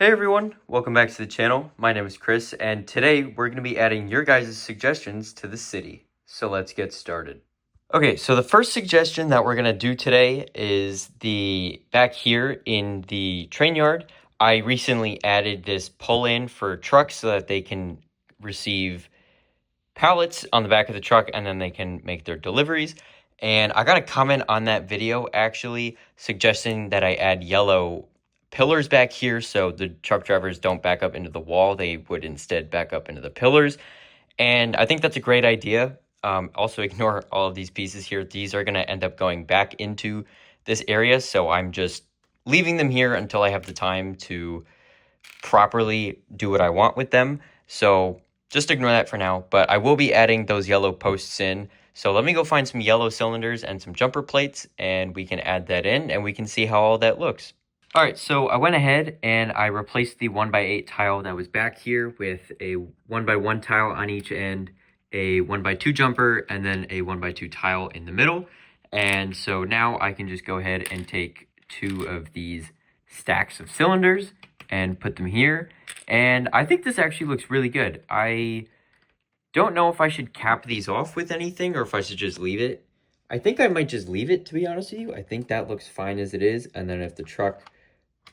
Hey everyone, welcome back to the channel. My name is Chris, and today we're going to be adding your guys' suggestions to the city. So let's get started. Okay, so the first suggestion that we're going to do today is back here in the train yard. I recently added this pull-in for trucks so that they can receive pallets on the back of the truck and then they can make their deliveries. And I got a comment on that video actually suggesting that I add yellow pillars back here so the truck drivers don't back up into the wall. They would instead back up into the pillars. And I think that's a great idea. Also, ignore all of these pieces here. These are going to end up going back into this area. So I'm just leaving them here until I have the time to properly do what I want with them. So just ignore that for now, but I will be adding those yellow posts in. So let me go find some yellow cylinders and some jumper plates, and we can add that in, and we can see how all that looks. All right, so I went ahead and I replaced the 1x8 tile that was back here with a 1x1 tile on each end, a 1x2 jumper, and then a 1x2 tile in the middle. And so now I can just go ahead and take two of these stacks of cylinders and put them here. And I think this actually looks really good. I don't know if I should cap these off with anything or if I should just leave it. I think I might just leave it, to be honest with you. I think that looks fine as it is. And then if the truck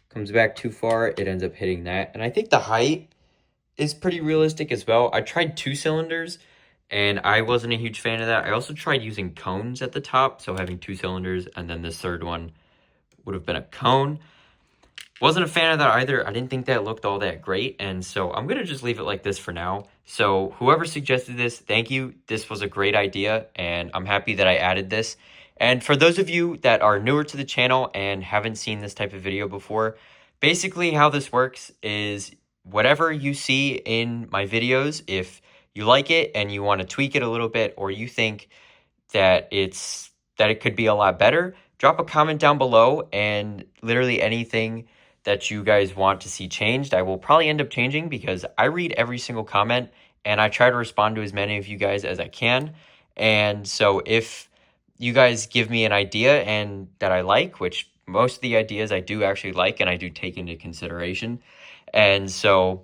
comes back too far, it ends up hitting that. And I think the height is pretty realistic as well. I tried 2 cylinders and I wasn't a huge fan of that. I also tried using cones at the top, so having 2 cylinders and then this third one would have been a cone. Wasn't a fan of that either. I didn't think that looked all that great, and so I'm going to just leave it like this for now. So whoever suggested this, thank you. This was a great idea, and I'm happy that I added this. And for those of you that are newer to the channel and haven't seen this type of video before, basically how this works is whatever you see in my videos, if you like it and you want to tweak it a little bit, or you think that it could be a lot better, drop a comment down below, and literally anything that you guys want to see changed, I will probably end up changing because I read every single comment and I try to respond to as many of you guys as I can. And so if you guys give me an idea and that I like, which most of the ideas I do actually like and I do take into consideration. And so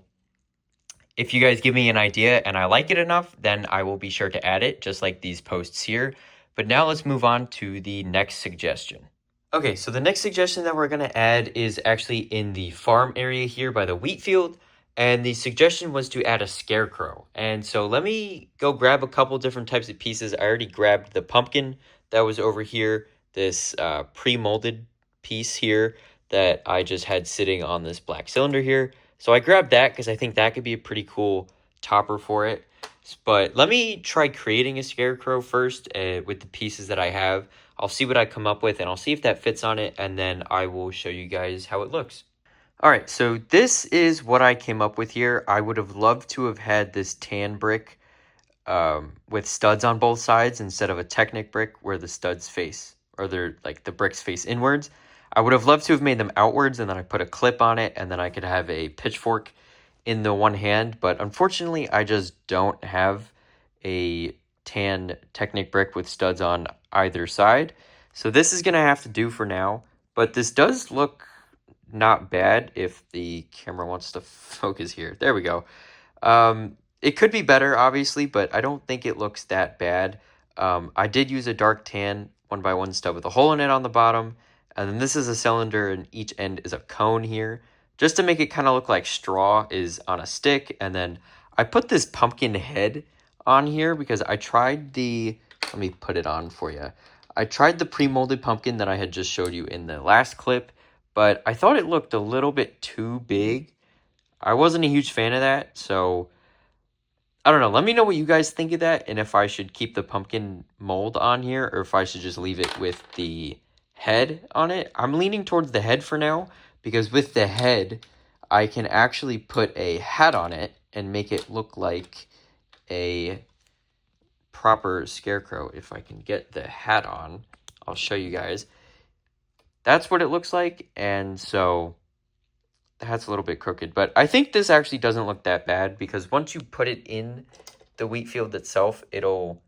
if you guys give me an idea and I like it enough, then I will be sure to add it, just like these posts here. But now let's move on to the next suggestion. Okay, so the next suggestion that we're going to add is actually in the farm area here by the wheat field. And the suggestion was to add a scarecrow. And so let me go grab a couple different types of pieces. I already grabbed the pumpkin that was over here, this pre-molded piece here that I just had sitting on this black cylinder here. So I grabbed that because I think that could be a pretty cool topper for it. But let me try creating a scarecrow first with the pieces that I have. I'll see what I come up with and I'll see if that fits on it, and then I will show you guys how it looks. All right, so this is what I came up with here. I would have loved to have had this tan brick with studs on both sides instead of a Technic brick where the studs face, or they're like the bricks face inwards. I would have loved to have made them outwards, and then I put a clip on it, and then I could have a pitchfork in the one hand, but unfortunately I just don't have a tan Technic brick with studs on either side. So this is going to have to do for now, but this does look not bad if the camera wants to focus here. There we go. It could be better, obviously, but I don't think it looks that bad. I did use a dark tan 1x1 stud with a hole in it on the bottom, and then this is a cylinder and each end is a cone here, just to make it kind of look like straw is on a stick. And then I put this pumpkin head on here because I tried let me put it on for you. I tried the pre-molded pumpkin that I had just showed you in the last clip, but I thought it looked a little bit too big. I wasn't a huge fan of that, so I don't know. Let me know what you guys think of that, and if I should keep the pumpkin mold on here or if I should just leave it with the head on it. I'm leaning towards the head for now because with the head, I can actually put a hat on it and make it look like a proper scarecrow. If I can get the hat on, I'll show you guys. That's what it looks like, and so that's a little bit crooked, but I think this actually doesn't look that bad because once you put it in the wheat field itself, it'll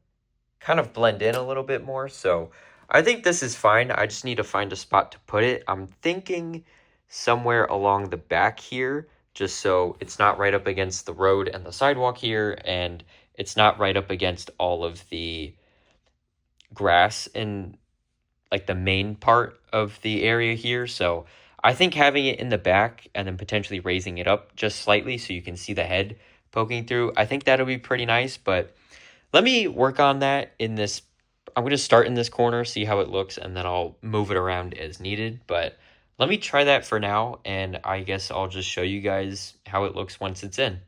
kind of blend in a little bit more. So I think this is fine. I just need to find a spot to put it. I'm thinking somewhere along the back here, just so it's not right up against the road and the sidewalk here, and it's not right up against all of the grass in like the main part of the area here. So I think having it in the back and then potentially raising it up just slightly so you can see the head poking through, I think that'll be pretty nice. But let me work on that in this. I'm going to start in this corner, see how it looks, and then I'll move it around as needed. But let me try that for now, and I guess I'll just show you guys how it looks once it's in.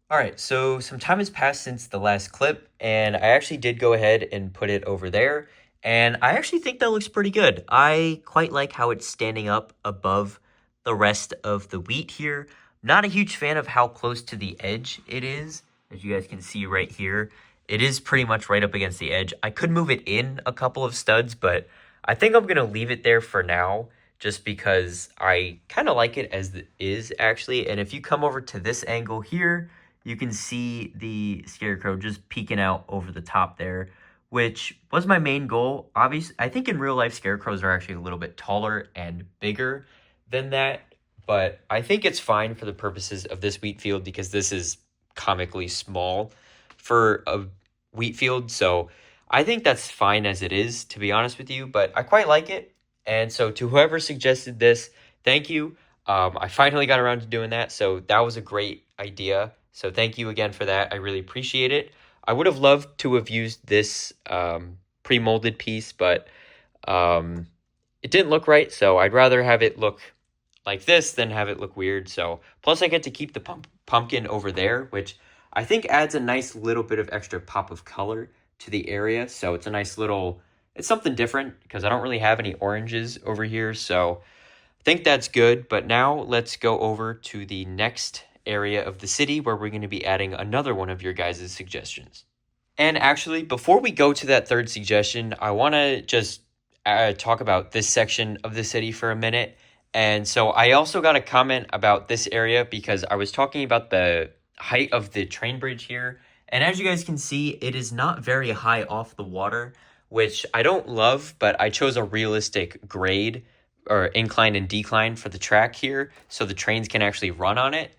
All right, so some time has passed since the last clip, and I actually did go ahead and put it over there, and I actually think that looks pretty good. I quite like how it's standing up above the rest of the wheat here. Not a huge fan of how close to the edge it is, as you guys can see right here. It is pretty much right up against the edge. I could move it in a couple of studs, but I think I'm going to leave it there for now just because I kind of like it as it is actually. And if you come over to this angle here, you can see the scarecrow just peeking out over the top there, which was my main goal. Obviously, I think in real life, scarecrows are actually a little bit taller and bigger than that, but I think it's fine for the purposes of this wheat field because this is comically small for a wheat field. So I think that's fine as it is, to be honest with you, but I quite like it. And so to whoever suggested this, thank you. I finally got around to doing that, so that was a great idea. So thank you again for that. I really appreciate it. I would have loved to have used this pre-molded piece, but it didn't look right, so I'd rather have it look like this than have it look weird. So plus I get to keep the pumpkin over there, which I think adds a nice little bit of extra pop of color to the area. So it's a nice little, it's something different because I don't really have any oranges over here. So I think that's good. But now let's go over to the next area of the city where we're going to be adding another one of your guys' suggestions. And actually, before we go to that third suggestion, I want to just talk about this section of the city for a minute. And so I also got a comment about this area because I was talking about the height of the train bridge here. And as you guys can see, it is not very high off the water, which I don't love, but I chose a realistic grade or incline and decline for the track here so the trains can actually run on it.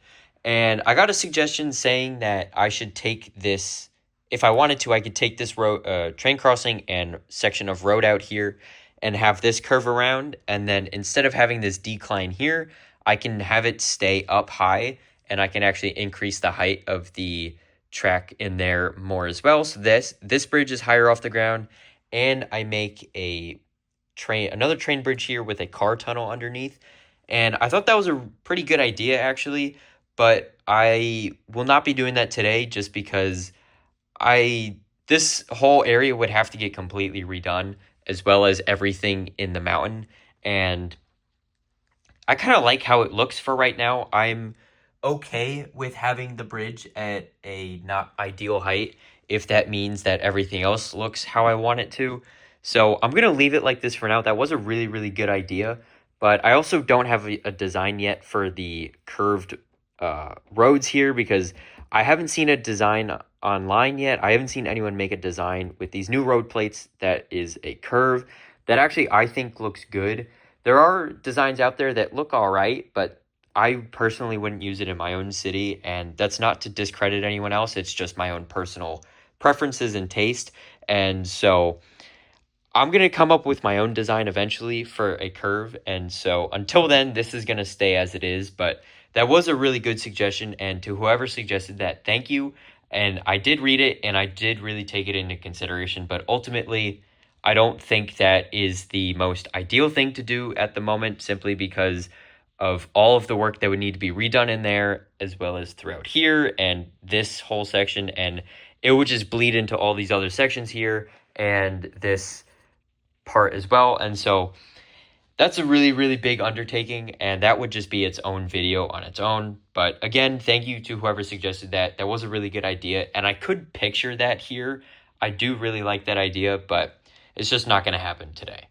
And I got a suggestion saying that I should take this, if I wanted to, I could take this road, train crossing and section of road out here and have this curve around. And then instead of having this decline here, I can have it stay up high and I can actually increase the height of the track in there more as well. So this bridge is higher off the ground, and I make another train bridge here with a car tunnel underneath. And I thought that was a pretty good idea actually, but I will not be doing that today just because this whole area would have to get completely redone as well as everything in the mountain. And I kind of like how it looks for right now. I'm okay with having the bridge at a not ideal height if that means that everything else looks how I want it to. So I'm going to leave it like this for now. That was a really, really good idea. But I also don't have a design yet for the curved roads here because I haven't seen a design online yet. I haven't seen anyone make a design with these new road plates that is a curve that actually I think looks good. There are designs out there that look all right, but I personally wouldn't use it in my own city, and that's not to discredit anyone else. It's just my own personal preferences and taste. And so I'm going to come up with my own design eventually for a curve. And so until then, this is going to stay as it is. But that was a really good suggestion. And to whoever suggested that, thank you. And I did read it and I did really take it into consideration. But ultimately, I don't think that is the most ideal thing to do at the moment, simply because of all of the work that would need to be redone in there, as well as throughout here and this whole section. And it would just bleed into all these other sections here and this part as well. And so that's a really, really big undertaking, and that would just be its own video on its own. But again, thank you to whoever suggested that. That was a really good idea, and I could picture that here. I do really like that idea, but it's just not going to happen today.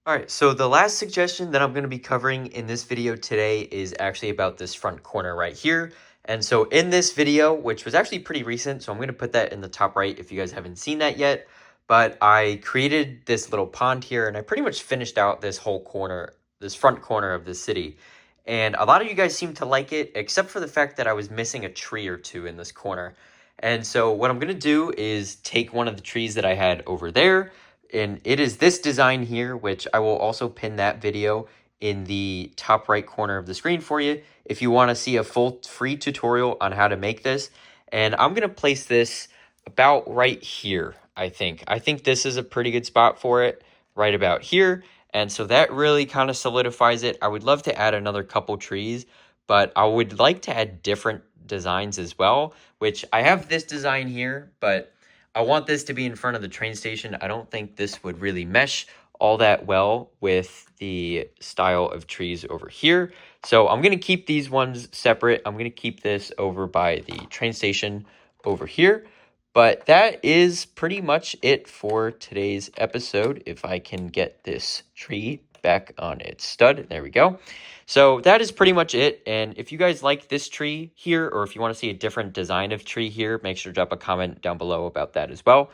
All right, so the last suggestion that I'm going to be covering in this video today is actually about this front corner right here. And so in this video, which was actually pretty recent, so I'm going to put that in the top right if you guys haven't seen that yet, but I created this little pond here and I pretty much finished out this whole corner, this front corner of the city. And a lot of you guys seem to like it, except for the fact that I was missing a tree or two in this corner. And so what I'm going to do is take one of the trees that I had over there, and it is this design here, which I will also pin that video in the top right corner of the screen for you if you want to see a full free tutorial on how to make this. And I'm going to place this about right here, I think. I think this is a pretty good spot for it, right about here. And so that really kind of solidifies it. I would love to add another couple trees, but I would like to add different designs as well, which I have this design here, but I want this to be in front of the train station. I don't think this would really mesh all that well with the style of trees over here. So I'm going to keep these ones separate. I'm going to keep this over by the train station over here. But that is pretty much it for today's episode. If I can get this tree back on its stud. There we go. So that is pretty much it. And if you guys like this tree here, or if you want to see a different design of tree here, make sure to drop a comment down below about that as well.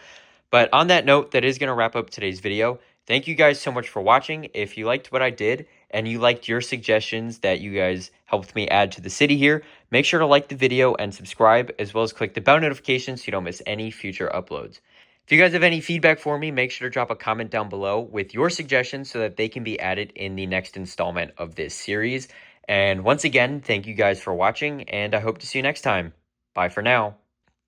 But on that note, that is going to wrap up today's video. Thank you guys so much for watching. If you liked what I did and you liked your suggestions that you guys helped me add to the city here, make sure to like the video and subscribe, as well as click the bell notification so you don't miss any future uploads. If you guys have any feedback for me, make sure to drop a comment down below with your suggestions so that they can be added in the next installment of this series. And once again, thank you guys for watching, and I hope to see you next time. Bye for now.